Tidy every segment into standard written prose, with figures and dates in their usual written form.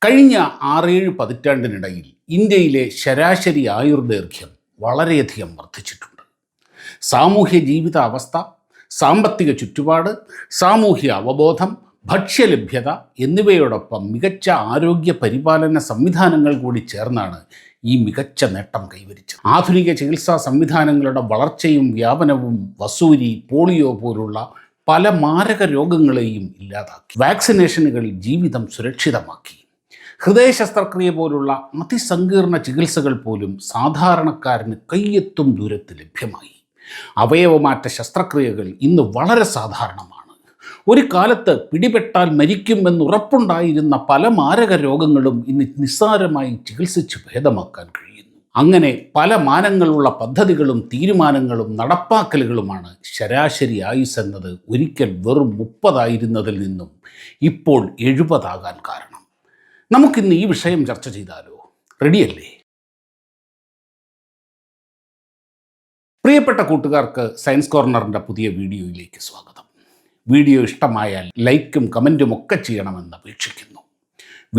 കഴിഞ്ഞ 6-7 പതിറ്റാണ്ടിനിടയിൽ ഇന്ത്യയിലെ ശരാശരി ആയുർദൈർഘ്യം വളരെയധികം വർദ്ധിച്ചിട്ടുണ്ട്. സാമൂഹ്യ ജീവിതാവസ്ഥ, സാമ്പത്തിക ചുറ്റുപാട്, സാമൂഹ്യ അവബോധം, ഭക്ഷ്യലഭ്യത എന്നിവയോടൊപ്പം മികച്ച ആരോഗ്യ പരിപാലന സംവിധാനങ്ങൾ കൂടി ചേർന്നാണ് ഈ മികച്ച നേട്ടം കൈവരിച്ചത്. ആധുനിക ചികിത്സാ സംവിധാനങ്ങളുടെ വളർച്ചയും വ്യാപനവും വസൂരി, പോളിയോ പോലുള്ള പല മാരക രോഗങ്ങളെയും ഇല്ലാതാക്കി. വാക്സിനേഷനുകൾ ജീവിതം സുരക്ഷിതമാക്കി. ഹൃദയ ശസ്ത്രക്രിയ പോലുള്ള അതിസങ്കീർണ ചികിത്സകൾ പോലും സാധാരണക്കാരന് കയ്യെത്തും ദൂരത്ത് ലഭ്യമായി. അവയവമാറ്റ ശസ്ത്രക്രിയകൾ ഇന്ന് വളരെ സാധാരണമാണ്. ഒരു കാലത്ത് പിടിപെട്ടാൽ മരിക്കുമെന്നുറപ്പുണ്ടായിരുന്ന പല മാരക രോഗങ്ങളും ഇന്ന് നിസ്സാരമായി ചികിത്സിച്ച് ഭേദമാക്കാൻ കഴിയുന്നു. അങ്ങനെ പല മാനങ്ങളുള്ള പദ്ധതികളും തീരുമാനങ്ങളും നടപ്പാക്കലുകളുമാണ് ശരാശരി ആയുസ് എന്നത് ഒരിക്കൽ വെറും 30 ആയിരുന്നതിൽ നിന്നും ഇപ്പോൾ 70 ആകാൻ കാരണം. നമുക്കിന്ന് ഈ വിഷയം ചർച്ച ചെയ്താലോ? റെഡിയല്ലേ? പ്രിയപ്പെട്ട കൂട്ടുകാർക്ക് സയൻസ് കോർണറിൻ്റെ പുതിയ വീഡിയോയിലേക്ക് സ്വാഗതം. വീഡിയോ ഇഷ്ടമായാൽ ലൈക്കും കമൻറ്റും ഒക്കെ ചെയ്യണമെന്ന് അപേക്ഷിക്കുന്നു.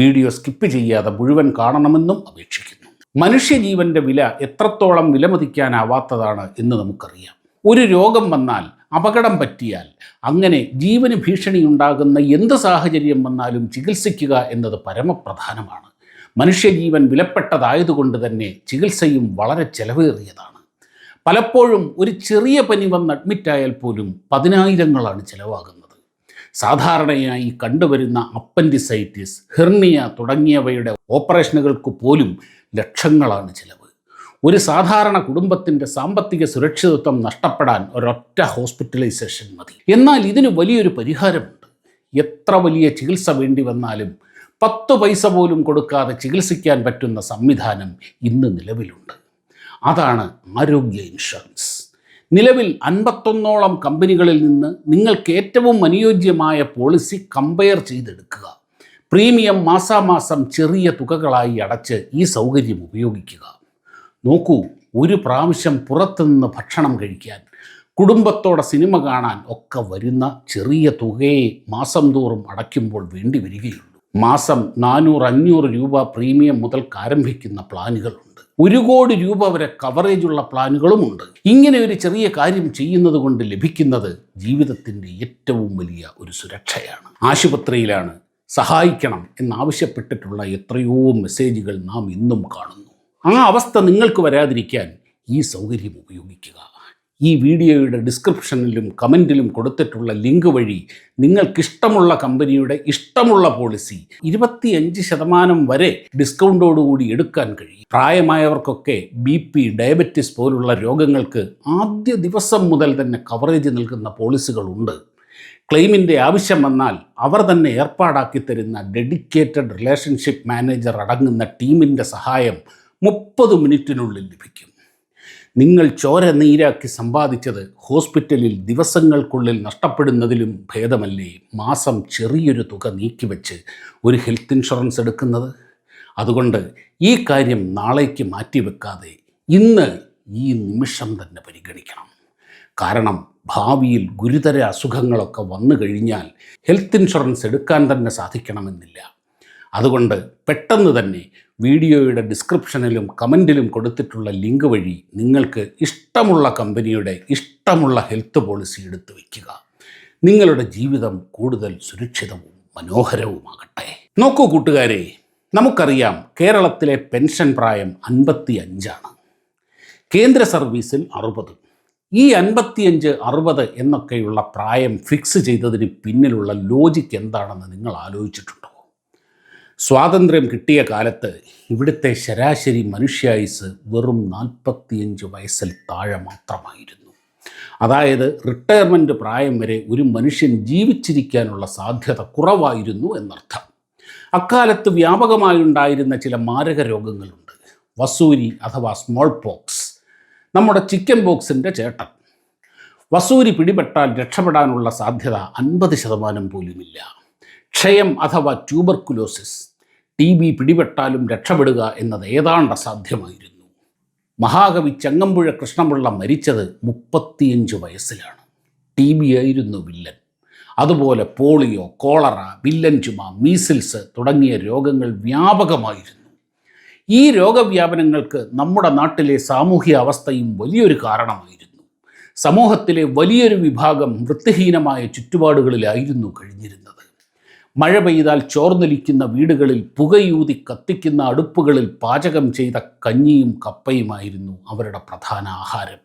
വീഡിയോ സ്കിപ്പ് ചെയ്യാതെ മുഴുവൻ കാണണമെന്നും അപേക്ഷിക്കുന്നു. മനുഷ്യജീവൻ്റെ വില എത്രത്തോളം വിലമതിക്കാനാവാത്തതാണ് എന്ന് നമുക്കറിയാം. ഒരു രോഗം വന്നാൽ, അപകടം പറ്റിയാൽ, അങ്ങനെ ജീവന് ഭീഷണിയുണ്ടാകുന്ന എന്ത് സാഹചര്യം വന്നാലും ചികിത്സിക്കുക എന്നത് പരമപ്രധാനമാണ്. മനുഷ്യജീവൻ വിലപ്പെട്ടതായതുകൊണ്ട് തന്നെ ചികിത്സയും വളരെ ചെലവേറിയതാണ്. പലപ്പോഴും ഒരു ചെറിയ പനി വന്ന് അഡ്മിറ്റായാൽ പോലും 10,000-ങ്ങളാണ് ചിലവാകുന്നത്. സാധാരണയായി കണ്ടുവരുന്ന അപ്പൻഡിസൈറ്റിസ്, ഹെർണിയ തുടങ്ങിയവയുടെ ഓപ്പറേഷനുകൾക്ക് പോലും ലക്ഷങ്ങളാണ് ചിലവ്. ഒരു സാധാരണ കുടുംബത്തിൻ്റെ സാമ്പത്തിക സുരക്ഷിതത്വം നഷ്ടപ്പെടാൻ ഒരൊറ്റ ഹോസ്പിറ്റലൈസേഷൻ മതി. എന്നാൽ ഇതിന് വലിയൊരു പരിഹാരമുണ്ട്. എത്ര വലിയ ചികിത്സ വേണ്ടി വന്നാലും 10 പൈസ പോലും കൊടുക്കാതെ ചികിത്സിക്കാൻ പറ്റുന്ന സംവിധാനം ഇന്ന് നിലവിലുണ്ട്. അതാണ് ആരോഗ്യ ഇൻഷുറൻസ്. നിലവിൽ 51ഓളം കമ്പനികളിൽ നിന്ന് നിങ്ങൾക്ക് ഏറ്റവും അനുയോജ്യമായ പോളിസി കമ്പയർ ചെയ്തെടുക്കുക. പ്രീമിയം മാസാമാസം ചെറിയ തുകകളായി അടച്ച് ഈ സൗകര്യം ഉപയോഗിക്കുക. നോക്കൂ, ഒരു പ്രാവശ്യം പുറത്തുനിന്ന് ഭക്ഷണം കഴിക്കാൻ, കുടുംബത്തോടെ സിനിമ കാണാൻ ഒക്കെ വരുന്ന ചെറിയ തുകയെ മാസം തോറും അടയ്ക്കുമ്പോൾ വേണ്ടി വരികയുള്ളൂ. മാസം 400-500 രൂപ പ്രീമിയം മുതൽക്ക് ആരംഭിക്കുന്ന പ്ലാനുകളുണ്ട്. 1 കോടി രൂപ വരെ കവറേജുള്ള പ്ലാനുകളുമുണ്ട്. ഇങ്ങനെ ഒരു ചെറിയ കാര്യം ചെയ്യുന്നത് കൊണ്ട് ലഭിക്കുന്നത് ജീവിതത്തിൻ്റെ ഏറ്റവും വലിയ ഒരു സുരക്ഷയാണ്. ആശുപത്രിയിലാണ്, സഹായിക്കണം എന്നാവശ്യപ്പെട്ടിട്ടുള്ള എത്രയോ മെസ്സേജുകൾ നാം ഇന്നും കാണുന്നു. ആ അവസ്ഥ നിങ്ങൾക്ക് വരാതിരിക്കാൻ ഈ സൗകര്യം ഉപയോഗിക്കുക. ഈ വീഡിയോയുടെ ഡിസ്ക്രിപ്ഷനിലും കമൻറ്റിലും കൊടുത്തിട്ടുള്ള ലിങ്ക് വഴി നിങ്ങൾക്കിഷ്ടമുള്ള കമ്പനിയുടെ ഇഷ്ടമുള്ള പോളിസി 25% വരെ ഡിസ്കൗണ്ടോടുകൂടി എടുക്കാൻ കഴിയും. പ്രായമായവർക്കൊക്കെ BP, ഡയബറ്റിസ് പോലുള്ള രോഗങ്ങൾക്ക് ആദ്യ ദിവസം മുതൽ തന്നെ കവറേജ് നൽകുന്ന പോളിസികളുണ്ട്. ക്ലെയിമിൻ്റെ ആവശ്യം വന്നാൽ അവർ തന്നെ ഏർപ്പാടാക്കി തരുന്ന ഡെഡിക്കേറ്റഡ് റിലേഷൻഷിപ്പ് മാനേജർ അടങ്ങുന്ന ടീമിൻ്റെ സഹായം 30 മിനിറ്റിനുള്ളിൽ ലഭിക്കും. നിങ്ങൾ ചോര നീരാക്കി സമ്പാദിച്ചത് ഹോസ്പിറ്റലിൽ ദിവസങ്ങൾക്കുള്ളിൽ നഷ്ടപ്പെടുന്നതിലും ഭേദമല്ലേ മാസം ചെറിയൊരു തുക നീക്കിവെച്ച് ഒരു ഹെൽത്ത് ഇൻഷുറൻസ് എടുക്കുന്നത്? അതുകൊണ്ട് ഈ കാര്യം നാളേക്ക് മാറ്റിവെക്കാതെ ഇന്ന് ഈ നിമിഷം തന്നെ പരിഗണിക്കണം. കാരണം ഭാവിയിൽ ഗുരുതര അസുഖങ്ങളൊക്കെ വന്നു കഴിഞ്ഞാൽ ഹെൽത്ത് ഇൻഷുറൻസ് എടുക്കാൻ തന്നെ സാധിക്കണമെന്നില്ല. അതുകൊണ്ട് പെട്ടെന്ന് തന്നെ വീഡിയോയുടെ ഡിസ്ക്രിപ്ഷനിലും കമൻറ്റിലും കൊടുത്തിട്ടുള്ള ലിങ്ക് വഴി നിങ്ങൾക്ക് ഇഷ്ടമുള്ള കമ്പനിയുടെ ഇഷ്ടമുള്ള ഹെൽത്ത് പോളിസി എടുത്തു വയ്ക്കുക. നിങ്ങളുടെ ജീവിതം കൂടുതൽ സുരക്ഷിതവും മനോഹരവുമാകട്ടെ. നോക്കൂ കൂട്ടുകാരെ, നമുക്കറിയാം കേരളത്തിലെ പെൻഷൻ പ്രായം 55ആണ്. കേന്ദ്ര സർവീസിൽ 60. ഈ 55-60 എന്നൊക്കെയുള്ള പ്രായം ഫിക്സ് ചെയ്തതിന് പിന്നിലുള്ള ലോജിക്ക് എന്താണെന്ന് നിങ്ങൾ ആലോചിച്ചിട്ടുണ്ടോ? സ്വാതന്ത്ര്യം കിട്ടിയ കാലത്ത് ഇവിടുത്തെ ശരാശരി മനുഷ്യായുസ് വെറും 45 വയസ്സിൽ താഴെ മാത്രമായിരുന്നു. അതായത് റിട്ടയർമെൻറ്റ് പ്രായം വരെ ഒരു മനുഷ്യൻ ജീവിച്ചിരിക്കാനുള്ള സാധ്യത കുറവായിരുന്നു എന്നർത്ഥം. അക്കാലത്ത് വ്യാപകമായുണ്ടായിരുന്ന ചില മാരക രോഗങ്ങളുണ്ട്. വസൂരി അഥവാ സ്മോൾ പോക്സ്, നമ്മുടെ ചിക്കൻ ബോക്സിൻ്റെ ചേട്ടൻ. വസൂരി പിടിപെട്ടാൽ രക്ഷപ്പെടാനുള്ള സാധ്യത 50% പോലുമില്ല. ക്ഷയം അഥവാ ട്യൂബർക്കുലോസിസ്, TB പിടിപെട്ടാലും രക്ഷപ്പെടുക എന്നത് ഏതാണ്ട് അസാധ്യമായിരുന്നു. മഹാകവി ചങ്ങമ്പുഴ കൃഷ്ണപിള്ള മരിച്ചത് 35 വയസ്സിലാണ്. TB ആയിരുന്നു വില്ലൻ. അതുപോലെ പോളിയോ, കോളറ, വില്ലൻ ചുമ, മീസിൽസ് തുടങ്ങിയ രോഗങ്ങൾ വ്യാപകമായിരുന്നു. ഈ രോഗവ്യാപനങ്ങൾക്ക് നമ്മുടെ നാട്ടിലെ സാമൂഹ്യ അവസ്ഥയും വലിയൊരു കാരണമായിരുന്നു. സമൂഹത്തിലെ വലിയൊരു വിഭാഗം വൃത്തിഹീനമായ ചുറ്റുപാടുകളിലായിരുന്നു കഴിഞ്ഞിരുന്നത്. മഴ പെയ്താൽ ചോർന്നൊലിക്കുന്ന വീടുകളിൽ പുകയൂതി കത്തിക്കുന്ന അടുപ്പുകളിൽ പാചകം ചെയ്ത കഞ്ഞിയും കപ്പയുമായിരുന്നു അവരുടെ പ്രധാന ആഹാരം.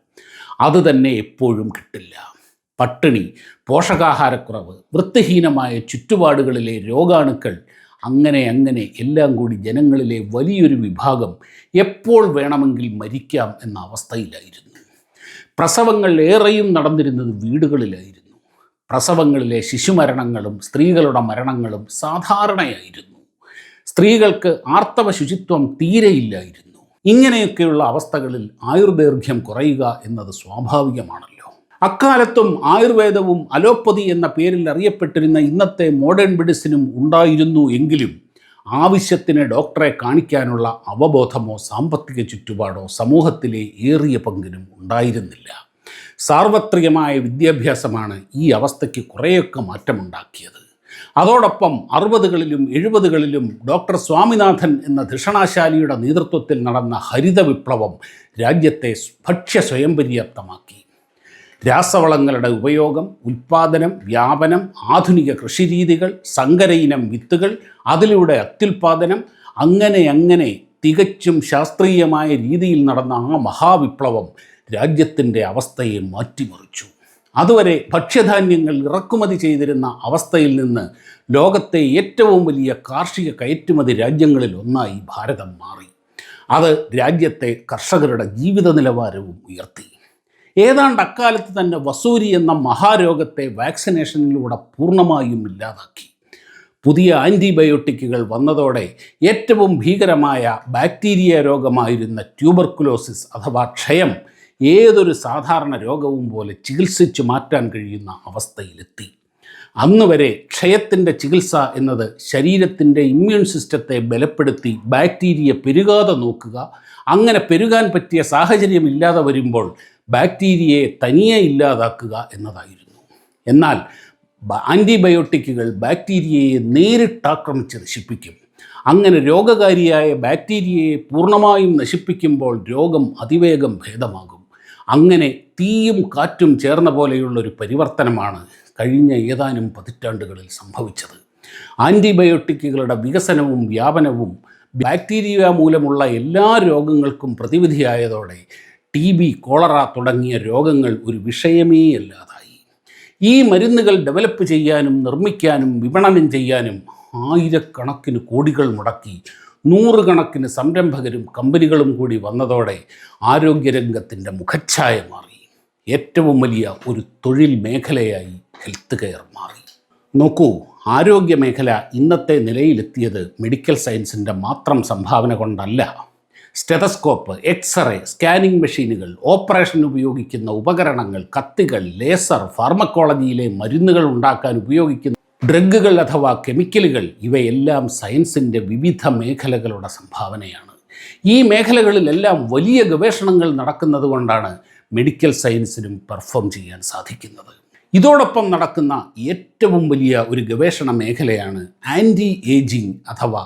അതുതന്നെ എപ്പോഴും കിട്ടില്ല. പട്ടിണി, പോഷകാഹാരക്കുറവ്, വൃത്തിഹീനമായ ചുറ്റുപാടുകളിലെ രോഗാണുക്കൾ, അങ്ങനെ എല്ലാം കൂടി ജനങ്ങളിലെ വലിയൊരു വിഭാഗം എപ്പോൾ വേണമെങ്കിൽ മരിക്കാം എന്ന അവസ്ഥയിലായിരുന്നു. പ്രസവങ്ങൾ ഏറെയും നടന്നിരുന്നത് വീടുകളിലായിരുന്നു. പ്രസവങ്ങളിലെ ശിശുമരണങ്ങളും സ്ത്രീകളുടെ മരണങ്ങളും സാധാരണയായിരുന്നു. സ്ത്രീകൾക്ക് ആർത്തവ ശുചിത്വം തീരെയില്ലായിരുന്നു. ഇങ്ങനെയൊക്കെയുള്ള അവസ്ഥകളിൽ ആയുർദൈർഘ്യം കുറയുക എന്നത് സ്വാഭാവികമാണല്ലോ. അക്കാലത്തും ആയുർവേദവും അലോപ്പതി എന്ന പേരിൽ അറിയപ്പെട്ടിരുന്ന ഇന്നത്തെ മോഡേൺ മെഡിസിനും ഉണ്ടായിരുന്നു എങ്കിലും ആവശ്യത്തിന് ഡോക്ടറെ കാണിക്കാനുള്ള അവബോധമോ സാമ്പത്തിക ചുറ്റുപാടോ സമൂഹത്തിലെ ഏറിയ പങ്കിനും ഉണ്ടായിരുന്നില്ല. സാർവത്രികമായ വിദ്യാഭ്യാസമാണ് ഈ അവസ്ഥയ്ക്ക് കുറേയൊക്കെ മാറ്റമുണ്ടാക്കിയത്. അതോടൊപ്പം 60കളിലും 70കളിലും ഡോക്ടർ സ്വാമിനാഥൻ എന്ന ധിഷണാശാലിയുടെ നേതൃത്വത്തിൽ നടന്ന ഹരിത വിപ്ലവം രാജ്യത്തെ ഭക്ഷ്യ സ്വയം പര്യാപ്തമാക്കി. രാസവളങ്ങളുടെ ഉപയോഗം, ഉൽപ്പാദനം, വ്യാപനം, ആധുനിക കൃഷിരീതികൾ, സങ്കരയിനം വിത്തുകൾ, അതിലൂടെ അത്യുൽപാദനം, അങ്ങനെ തികച്ചും ശാസ്ത്രീയമായ രീതിയിൽ നടന്ന ആ മഹാവിപ്ലവം രാജ്യത്തിൻ്റെ അവസ്ഥയെ മാറ്റിമറിച്ചു. അതുവരെ ഭക്ഷ്യധാന്യങ്ങൾ ഇറക്കുമതി ചെയ്തിരുന്ന അവസ്ഥയിൽ നിന്ന് ലോകത്തെ ഏറ്റവും വലിയ കാർഷിക കയറ്റുമതി രാജ്യങ്ങളിൽ ഒന്നായി ഭാരതം മാറി. അത് രാജ്യത്തെ കർഷകരുടെ ജീവിത നിലവാരവും ഉയർത്തി. ഏതാണ്ട് അക്കാലത്ത് തന്നെ വസൂരി എന്ന മഹാരോഗത്തെ വാക്സിനേഷനിലൂടെ പൂർണ്ണമായും ഇല്ലാതാക്കി. പുതിയ ആൻറ്റിബയോട്ടിക്കുകൾ വന്നതോടെ ഏറ്റവും ഭീകരമായ ബാക്ടീരിയ രോഗമായിരുന്ന ട്യൂബർക്കുലോസിസ് അഥവാ ക്ഷയം ഏതൊരു സാധാരണ രോഗവും പോലെ ചികിത്സിച്ചു മാറ്റാൻ കഴിയുന്ന അവസ്ഥയിലെത്തി. അന്ന് വരെ ക്ഷയത്തിൻ്റെ ചികിത്സ എന്നത് ശരീരത്തിൻ്റെ ഇമ്മ്യൂൺ സിസ്റ്റത്തെ ബലപ്പെടുത്തി ബാക്ടീരിയ പെരുകാതെ നോക്കുക, അങ്ങനെ പെരുകാൻ പറ്റിയ സാഹചര്യം ഇല്ലാതെ വരുമ്പോൾ ബാക്ടീരിയയെ തനിയെ ഇല്ലാതാക്കുക എന്നതായിരുന്നു. എന്നാൽ ആൻറ്റിബയോട്ടിക്കുകൾ ബാക്ടീരിയയെ നേരിട്ടാക്രമിച്ച് നശിപ്പിക്കും. അങ്ങനെ രോഗകാരിയായ ബാക്ടീരിയയെ പൂർണ്ണമായും നശിപ്പിക്കുമ്പോൾ രോഗം അതിവേഗം ഭേദമാകും. അങ്ങനെ തീയും കാറ്റും ചേർന്ന പോലെയുള്ളൊരു പരിവർത്തനമാണ് കഴിഞ്ഞ ഏതാനും പതിറ്റാണ്ടുകളിൽ സംഭവിച്ചത്. ആൻറ്റിബയോട്ടിക്കുകളുടെ വികസനവും വ്യാപനവും ബാക്ടീരിയ മൂലമുള്ള എല്ലാ രോഗങ്ങൾക്കും പ്രതിവിധിയായതോടെ TB, കോളറ തുടങ്ങിയ രോഗങ്ങൾ ഒരു വിഷയമേ അല്ലാതായി. ഈ മരുന്നുകൾ ഡെവലപ്പ് ചെയ്യാനും നിർമ്മിക്കാനും വിപണനം ചെയ്യാനും ആയിരക്കണക്കിന് കോടികൾ മുടക്കി നൂറുകണക്കിന് സംരംഭകരും കമ്പനികളും കൂടി വന്നതോടെ ആരോഗ്യരംഗത്തിൻ്റെ മുഖച്ഛായ മാറി. ഏറ്റവും വലിയ ഒരു തൊഴിൽ മേഖലയായി ഹെൽത്ത് കെയർ മാറി. നോക്കൂ, ആരോഗ്യ മേഖല ഇന്നത്തെ നിലയിലെത്തിയത് മെഡിക്കൽ സയൻസിൻ്റെ മാത്രം സംഭാവന കൊണ്ടല്ല. സ്റ്റെതസ്കോപ്പ്, എക്സ്റേ, സ്കാനിംഗ് മെഷീനുകൾ, ഓപ്പറേഷൻ ഉപയോഗിക്കുന്ന ഉപകരണങ്ങൾ, കത്തികൾ, ലേസർ, ഫാർമക്കോളജിയിലെ മരുന്നുകൾ ഉണ്ടാക്കാൻ ഉപയോഗിക്കുന്ന ഡ്രഗുകൾ അഥവാ കെമിക്കലുകൾ, ഇവയെല്ലാം സയൻസിൻ്റെ വിവിധ മേഖലകളുടെ സംഭാവനയാണ്. ഈ മേഖലകളിലെല്ലാം വലിയ ഗവേഷണങ്ങൾ നടക്കുന്നത് കൊണ്ടാണ് മെഡിക്കൽ സയൻസിനും പെർഫോം ചെയ്യാൻ സാധിക്കുന്നത്. ഇതോടൊപ്പം നടക്കുന്ന ഏറ്റവും വലിയ ഒരു ഗവേഷണ മേഖലയാണ് ആൻറ്റി ഏജിങ് അഥവാ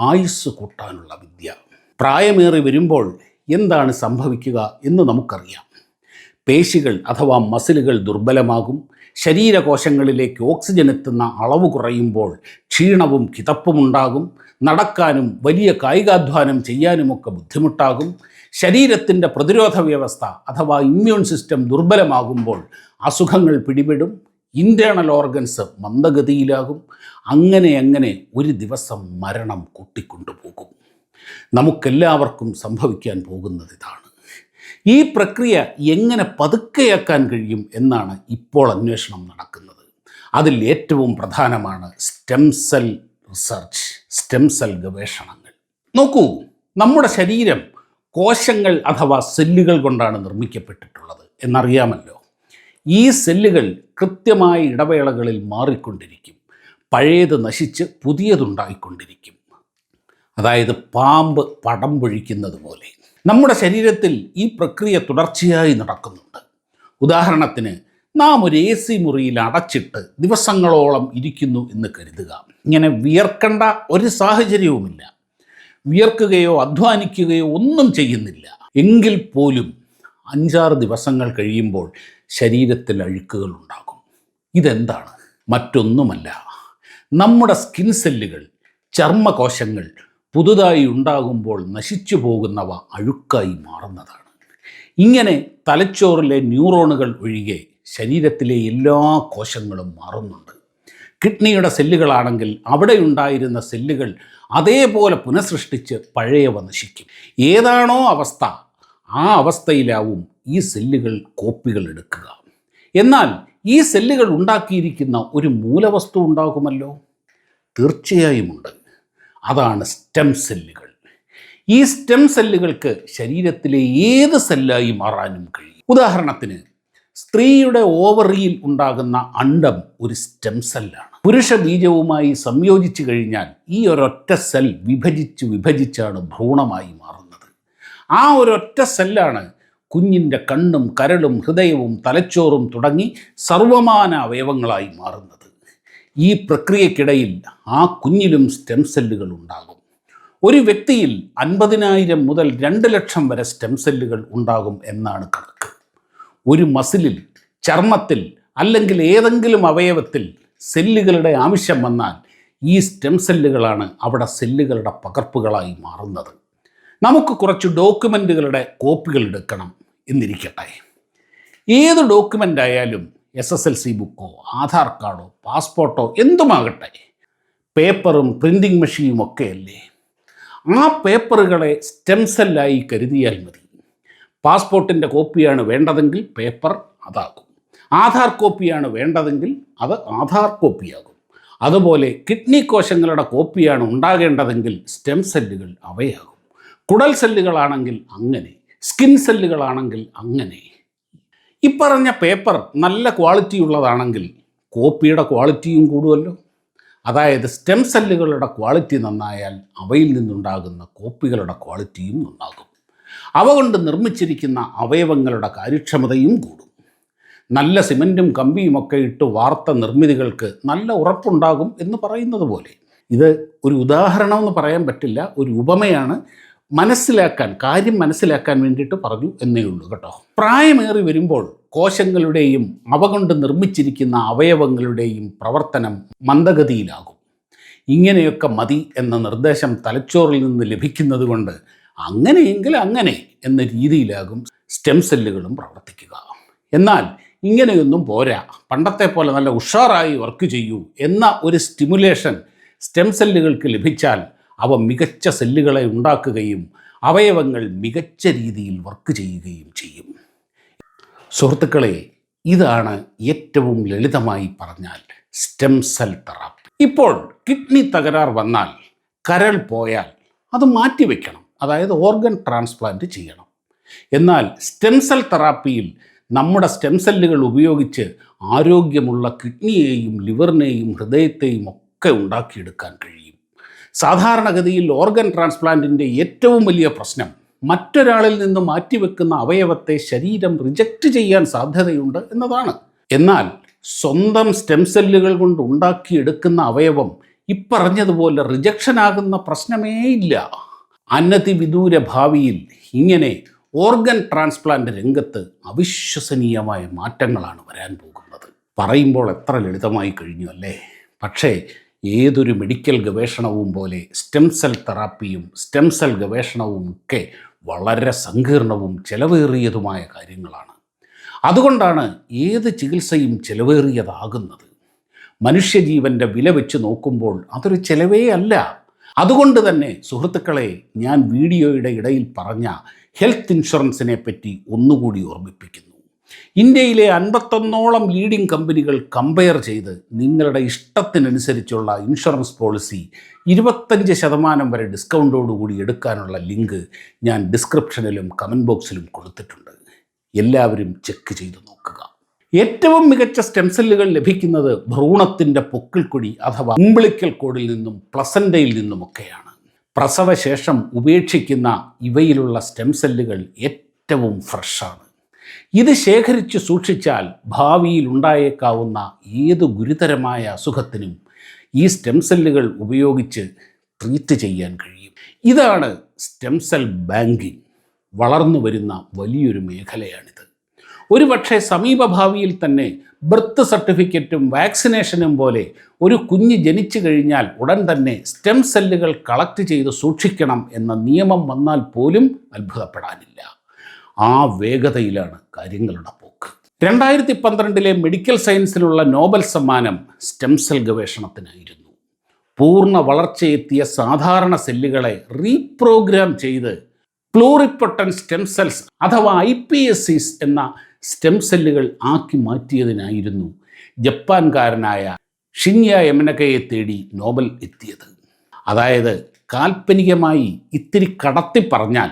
ആയുസ് കൂട്ടാനുള്ള വിദ്യ. പ്രായമേറി വരുമ്പോൾ എന്താണ് സംഭവിക്കുക എന്ന് നമുക്കറിയാം. പേശികൾ അഥവാ മസിലുകൾ ദുർബലമാകും. ശരീരകോശങ്ങളിലേക്ക് ഓക്സിജൻ എത്തുന്ന അളവ് കുറയുമ്പോൾ ക്ഷീണവും കിതപ്പുമുണ്ടാകും. നടക്കാനും വലിയ കായികാധ്വാനം ചെയ്യാനുമൊക്കെ ബുദ്ധിമുട്ടാകും. ശരീരത്തിൻ്റെ പ്രതിരോധ വ്യവസ്ഥ അഥവാ ഇമ്മ്യൂൺ സിസ്റ്റം ദുർബലമാകുമ്പോൾ അസുഖങ്ങൾ പിടിപെടും. Internal organs മന്ദഗതിയിലാകും. അങ്ങനെ ഒരു ദിവസം മരണം കൂട്ടിക്കൊണ്ടുപോകും. നമുക്കെല്ലാവർക്കും സംഭവിക്കാൻ പോകുന്നത് ഇതാണ്. ഈ പ്രക്രിയ എങ്ങനെ പതുക്കെയാക്കാൻ കഴിയും എന്നാണ് ഇപ്പോൾ അന്വേഷണം നടക്കുന്നത്. അതിൽ ഏറ്റവും പ്രധാനമാണ് stem cell research, stem cell ഗവേഷണങ്ങൾ. നോക്കൂ, നമ്മുടെ ശരീരം കോശങ്ങൾ അഥവാ സെല്ലുകൾ കൊണ്ടാണ് നിർമ്മിക്കപ്പെട്ടിട്ടുള്ളത് എന്നറിയാമല്ലോ. ഈ സെല്ലുകൾ കൃത്യമായ ഇടവേളകളിൽ മാറിക്കൊണ്ടിരിക്കും. പഴയത് നശിച്ച് പുതിയതുണ്ടായിക്കൊണ്ടിരിക്കും. അതായത് പാമ്പ് പടം പൊഴിക്കുന്നത് പോലെ നമ്മുടെ ശരീരത്തിൽ ഈ പ്രക്രിയ തുടർച്ചയായി നടക്കുന്നുണ്ട്. ഉദാഹരണത്തിന്, നാം ഒരു AC മുറിയിൽ അടച്ചിട്ട് ദിവസങ്ങളോളം ഇരിക്കുന്നു എന്ന് കരുതുക. ഇങ്ങനെ വിയർക്കേണ്ട ഒരു സാഹചര്യവുമില്ല. വിയർക്കുകയോ അധ്വാനിക്കുകയോ ഒന്നും ചെയ്യുന്നില്ല. എങ്കിൽ പോലും 5-6 ദിവസങ്ങൾ കഴിയുമ്പോൾ ശരീരത്തിൽ അഴുക്കുകൾ ഉണ്ടാകും. ഇതെന്താണ്? മറ്റൊന്നുമല്ല, നമ്മുടെ സ്കിൻ സെല്ലുകൾ, ചർമ്മകോശങ്ങൾ പുതുതായി ഉണ്ടാകുമ്പോൾ നശിച്ചു പോകുന്നവ അഴുക്കായി മാറുന്നതാണ്. ഇങ്ങനെ തലച്ചോറിലെ ന്യൂറോണുകൾ ഒഴികെ ശരീരത്തിലെ എല്ലാ കോശങ്ങളും മാറുന്നുണ്ട്. കിഡ്നിയുടെ സെല്ലുകളാണെങ്കിൽ അവിടെ ഉണ്ടായിരുന്ന സെല്ലുകൾ അതേപോലെ പുനഃസൃഷ്ടിച്ച് പഴയവ നശിക്കും. ഏതാണോ അവസ്ഥ, ആ അവസ്ഥയിലാവും ഈ സെല്ലുകൾ കോപ്പികൾ എടുക്കുക. എന്നാൽ ഈ സെല്ലുകൾ ഉണ്ടാക്കിയിരിക്കുന്ന ഒരു മൂലവസ്തു ഉണ്ടാകുമല്ലോ. തീർച്ചയായും ഉണ്ട്. അതാണ് സ്റ്റെം സെല്ലുകൾ. ഈ സ്റ്റെം സെല്ലുകൾക്ക് ശരീരത്തിലെ ഏത് സെല്ലായി മാറാനും കഴിയും. ഉദാഹരണത്തിന്, സ്ത്രീയുടെ ഓവറിയിൽ ഉണ്ടാകുന്ന അണ്ഡം ഒരു സ്റ്റെം സെല്ലാണ്. പുരുഷ ബീജവുമായി സംയോജിച്ചു കഴിഞ്ഞാൽ ഈ ഒരൊറ്റ സെൽ വിഭജിച്ചാണ് ഭ്രൂണമായി മാറുന്നത്. ആ ഒരൊറ്റ സെല്ലാണ് കുഞ്ഞിൻ്റെ കണ്ണും കരളും ഹൃദയവും തലച്ചോറും തുടങ്ങി സർവമാന അവയവങ്ങളായി മാറുന്നത്. ഈ പ്രക്രിയക്കിടയിൽ ആ കുഞ്ഞിലും സ്റ്റെം സെല്ലുകൾ ഉണ്ടാകും. ഒരു വ്യക്തിയിൽ 50,000 മുതൽ 2 ലക്ഷം വരെ സ്റ്റെം സെല്ലുകൾ ഉണ്ടാകും എന്നാണ് കണക്ക്. ഒരു മസിലിൽ, ചർമ്മത്തിൽ അല്ലെങ്കിൽ ഏതെങ്കിലും അവയവത്തിൽ സെല്ലുകളുടെ ആവശ്യം വന്നാൽ ഈ സ്റ്റെം സെല്ലുകളാണ് അവിടെ സെല്ലുകളുടെ പകർപ്പുകളായി മാറുന്നത്. നമുക്ക് കുറച്ച് ഡോക്യുമെൻറ്റുകളുടെ കോപ്പികൾ എടുക്കണം എന്നിരിക്കട്ടെ. ഏത് ഡോക്യുമെൻ്റ് ആയാലും SSLC ബുക്കോ ആധാർ കാർഡോ പാസ്പോർട്ടോ എന്തുമാകട്ടെ, പേപ്പറും പ്രിൻറ്റിംഗ് മെഷീനും ഒക്കെയല്ലേ. ആ പേപ്പറുകളെ സ്റ്റെം സെല്ലായി കരുതിയാൽ മതി. പാസ്പോർട്ടിൻ്റെ കോപ്പിയാണ് വേണ്ടതെങ്കിൽ പേപ്പർ അതാകും. ആധാർ കോപ്പിയാണ് വേണ്ടതെങ്കിൽ അത് ആധാർ കോപ്പിയാകും. അതുപോലെ കിഡ്നി കോശങ്ങളുടെ കോപ്പിയാണ് ഉണ്ടാകേണ്ടതെങ്കിൽ സ്റ്റെം സെല്ലുകൾ അവയാകും. കുടൽ സെല്ലുകളാണെങ്കിൽ അങ്ങനെ, സ്കിൻ സെല്ലുകളാണെങ്കിൽ അങ്ങനെ. ഇപ്പറഞ്ഞ പേപ്പർ നല്ല ക്വാളിറ്റി ഉള്ളതാണെങ്കിൽ കോപ്പിയുടെ ക്വാളിറ്റിയും കൂടുമല്ലോ. അതായത് സ്റ്റെം സെല്ലുകളുടെ ക്വാളിറ്റി നന്നായാൽ അവയിൽ നിന്നുണ്ടാകുന്ന കോപ്പികളുടെ ക്വാളിറ്റിയും നന്നാകും. അവ കൊണ്ട് നിർമ്മിച്ചിരിക്കുന്ന അവയവങ്ങളുടെ കാര്യക്ഷമതയും കൂടും. നല്ല സിമൻറ്റും കമ്പിയുമൊക്കെ ഇട്ട് വാർത്ത നിർമ്മിതികൾക്ക് നല്ല ഉറപ്പുണ്ടാകും എന്ന് പറയുന്നത് പോലെ. ഇത് ഒരു ഉദാഹരണം എന്ന് പറയാൻ പറ്റില്ല, ഒരു ഉപമയാണ്. കാര്യം മനസ്സിലാക്കാൻ വേണ്ടിയിട്ട് പറഞ്ഞു എന്നേ ഉള്ളൂ കേട്ടോ. പ്രായമേറി വരുമ്പോൾ കോശങ്ങളുടെയും അവ കൊണ്ട് നിർമ്മിച്ചിരിക്കുന്ന അവയവങ്ങളുടെയും പ്രവർത്തനം മന്ദഗതിയിലാകും. ഇങ്ങനെയൊക്കെ മതി എന്ന നിർദ്ദേശം തലച്ചോറിൽ നിന്ന് ലഭിക്കുന്നത് കൊണ്ട് അങ്ങനെയെങ്കിൽ അങ്ങനെ എന്ന രീതിയിലാകും സ്റ്റെം സെല്ലുകളും പ്രവർത്തിക്കുക. എന്നാൽ ഇങ്ങനെയൊന്നും പോരാ, പണ്ടത്തെ പോലെ നല്ല ഉഷാറായി വർക്ക് ചെയ്യൂ എന്ന ഒരു സ്റ്റിമുലേഷൻ സ്റ്റെം സെല്ലുകൾക്ക് ലഭിച്ചാൽ അവ മികച്ച സെല്ലുകളെ ഉണ്ടാക്കുകയും അവയവങ്ങൾ മികച്ച രീതിയിൽ വർക്ക് ചെയ്യുകയും ചെയ്യും. സുഹൃത്തുക്കളെ, ഇതാണ് ഏറ്റവും ലളിതമായി പറഞ്ഞാൽ സ്റ്റെം സെൽ തെറാപ്പി. ഇപ്പോൾ കിഡ്നി തകരാർ വന്നാൽ, കരൾ പോയാൽ അത് മാറ്റിവെക്കണം, അതായത് ഓർഗൻ ട്രാൻസ്പ്ലാന്റ് ചെയ്യണം. എന്നാൽ സ്റ്റെം സെൽ തെറാപ്പിയിൽ നമ്മുടെ സ്റ്റെം സെല്ലുകൾ ഉപയോഗിച്ച് ആരോഗ്യമുള്ള കിഡ്നിയെയും ലിവറിനെയും ഹൃദയത്തെയും ഒക്കെ ഉണ്ടാക്കിയെടുക്കാൻ കഴിയും. സാധാരണഗതിയിൽ ഓർഗൻ ട്രാൻസ്പ്ലാന്റിൻ്റെ ഏറ്റവും വലിയ പ്രശ്നം മറ്റൊരാളിൽ നിന്ന് മാറ്റിവെക്കുന്ന അവയവത്തെ ശരീരം റിജക്റ്റ് ചെയ്യാൻ സാധ്യതയുണ്ട് എന്നതാണ്. എന്നാൽ സ്വന്തം സ്റ്റെം സെല്ലുകൾ കൊണ്ട് ഉണ്ടാക്കിയെടുക്കുന്ന അവയവം ഇപ്പറഞ്ഞതുപോലെ റിജക്ഷൻ ആകുന്ന പ്രശ്നമേ ഇല്ല. അനതിവിദൂര ഭാവിയിൽ ഇങ്ങനെ ഓർഗൻ ട്രാൻസ്പ്ലാന്റ് രംഗത്ത് അവിശ്വസനീയമായ മാറ്റങ്ങളാണ് വരാൻ പോകുന്നത്. പറയുമ്പോൾ എത്ര ലളിതമായി കഴിഞ്ഞു അല്ലേ? പക്ഷേ ഏതൊരു മെഡിക്കൽ ഗവേഷണവും പോലെ സ്റ്റെം സെൽ തെറാപ്പിയും സ്റ്റെം സെൽ ഗവേഷണവും ഒക്കെ വളരെ സങ്കീർണവും ചെലവേറിയതുമായ കാര്യങ്ങളാണ്. അതുകൊണ്ടാണ് ഏത് ചികിത്സയും ചെലവേറിയതാകുന്നത്. മനുഷ്യജീവൻ്റെ വില വെച്ച് നോക്കുമ്പോൾ അതൊരു ചെലവേ അല്ല. അതുകൊണ്ട് തന്നെ സുഹൃത്തുക്കളെ, ഞാൻ വീഡിയോയുടെ ഇടയിൽ പറഞ്ഞ ഹെൽത്ത് ഇൻഷുറൻസിനെ പറ്റി ഒന്നുകൂടി ഓർമ്മിപ്പിക്കുന്നു. ഇന്ത്യയിലെ 51ഓളം ലീഡിംഗ് കമ്പനികൾ കമ്പയർ ചെയ്ത് നിങ്ങളുടെ ഇഷ്ടത്തിനനുസരിച്ചുള്ള ഇൻഷുറൻസ് പോളിസി 25% വരെ ഡിസ്കൗണ്ടോടുകൂടി എടുക്കാനുള്ള ലിങ്ക് ഞാൻ ഡിസ്ക്രിപ്ഷനിലും കമൻറ്റ് ബോക്സിലും കൊടുത്തിട്ടുണ്ട്. എല്ലാവരും ചെക്ക് ചെയ്ത് നോക്കുക. ഏറ്റവും മികച്ച സ്റ്റെം സെല്ലുകൾ ലഭിക്കുന്നത് ഭ്രൂണത്തിൻ്റെ പൊക്കിൾക്കൊടി അഥവാ ഉംബിളിക്കൽ കോഡിൽ നിന്നും പ്ലസൻ്റയിൽ നിന്നുമൊക്കെയാണ്. പ്രസവശേഷം ഉപേക്ഷിക്കുന്ന ഇവയിലുള്ള സ്റ്റെം സെല്ലുകൾ ഏറ്റവും ഫ്രഷാണ്. ഇത് ശേഖരിച്ച് സൂക്ഷിച്ചാൽ ഭാവിയിൽ ഉണ്ടായേക്കാവുന്ന ഏത് ഗുരുതരമായ അസുഖത്തിനും ഈ സ്റ്റെം സെല്ലുകൾ ഉപയോഗിച്ച് ട്രീറ്റ് ചെയ്യാൻ കഴിയും. ഇതാണ് സ്റ്റെം സെൽ ബാങ്കിങ്. വളർന്നു വരുന്ന വലിയൊരു മേഖലയാണിത്. ഒരുപക്ഷെ സമീപഭാവിയിൽ തന്നെ ബർത്ത് സർട്ടിഫിക്കറ്റും വാക്സിനേഷനും പോലെ ഒരു കുഞ്ഞ് ജനിച്ചു കഴിഞ്ഞാൽ ഉടൻ തന്നെ സ്റ്റെം സെല്ലുകൾ കളക്ട് ചെയ്ത് സൂക്ഷിക്കണം എന്ന നിയമം വന്നാൽ പോലും അത്ഭുതപ്പെടാനില്ല. ആ വേഗതയിലാണ് കാര്യങ്ങളുടെ പോക്ക്. 2012 മെഡിക്കൽ സയൻസിലുള്ള നോബൽ സമ്മാനം സ്റ്റെം സെൽ ഗവേഷണത്തിനായിരുന്നു. പൂർണ്ണ വളർച്ചയെത്തിയ സാധാരണ സെല്ലുകളെ റീപ്രോഗ്രാം ചെയ്ത് പ്ലൂറിപ്പൊട്ടൻറ്റ് സ്റ്റെം സെൽസ് അഥവാ iPSCs എന്ന സ്റ്റെം സെല്ലുകൾ ആക്കി മാറ്റിയതിനായിരുന്നു ജപ്പാൻകാരനായ ഷിൻയ യമനകയെ തേടി നോബൽ എത്തിയത്. അതായത് കാൽപ്പനികമായി ഇത്തിരി കടത്തി പറഞ്ഞാൽ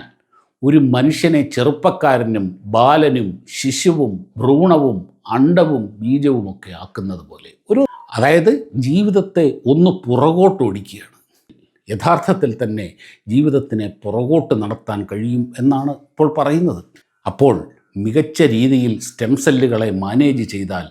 ഒരു മനുഷ്യനെ ചെറുപ്പക്കാരനും ബാലനും ശിശുവും ഭ്രൂണവും അണ്ഡവും ബീജവുമൊക്കെ ആക്കുന്നത് പോലെ അതായത് ജീവിതത്തെ ഒന്ന് പുറകോട്ടൊടിക്കുകയാണ്. യഥാർത്ഥത്തിൽ തന്നെ ജീവിതത്തിനെ പുറകോട്ട് നടത്താൻ കഴിയും എന്നാണ് ഇപ്പോൾ പറയുന്നത്. അപ്പോൾ മികച്ച രീതിയിൽ സ്റ്റെം സെല്ലുകളെ മാനേജ് ചെയ്താൽ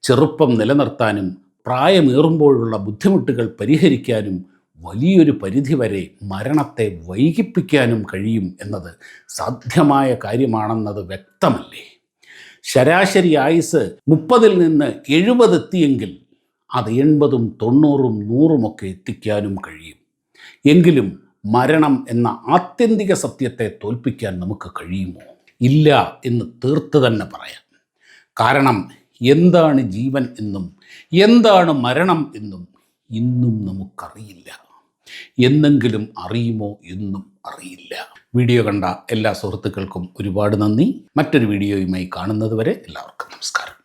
ചെറുപ്പം നിലനിർത്താനും പ്രായമേറുമ്പോഴുള്ള ബുദ്ധിമുട്ടുകൾ പരിഹരിക്കാനും വലിയൊരു പരിധിവരെ മരണത്തെ വൈകിപ്പിക്കാനും കഴിയും എന്നത് സാധ്യമായ കാര്യമാണെന്നത് വ്യക്തമല്ലേ? ശരാശരി ആയുസ് 30 നിന്ന് 70 എത്തിയെങ്കിൽ അത് 80, 90, 100 എത്തിക്കാനും കഴിയും. എങ്കിലും മരണം എന്ന ആത്യന്തിക സത്യത്തെ തോൽപ്പിക്കാൻ നമുക്ക് കഴിയുമോ? ഇല്ല എന്ന് തീർത്ത് തന്നെ പറയാം. കാരണം എന്താണ് ജീവൻ എന്നും എന്താണ് മരണം എന്നും ഇന്നും നമുക്കറിയില്ല. എന്നെങ്കിലും അറിയുമോ എന്നും അറിയില്ല. വീഡിയോ കണ്ട എല്ലാ സുഹൃത്തുക്കൾക്കും ഒരുപാട് നന്ദി. മറ്റൊരു വീഡിയോയുമായി കാണുന്നത് വരെ എല്ലാവർക്കും നമസ്കാരം.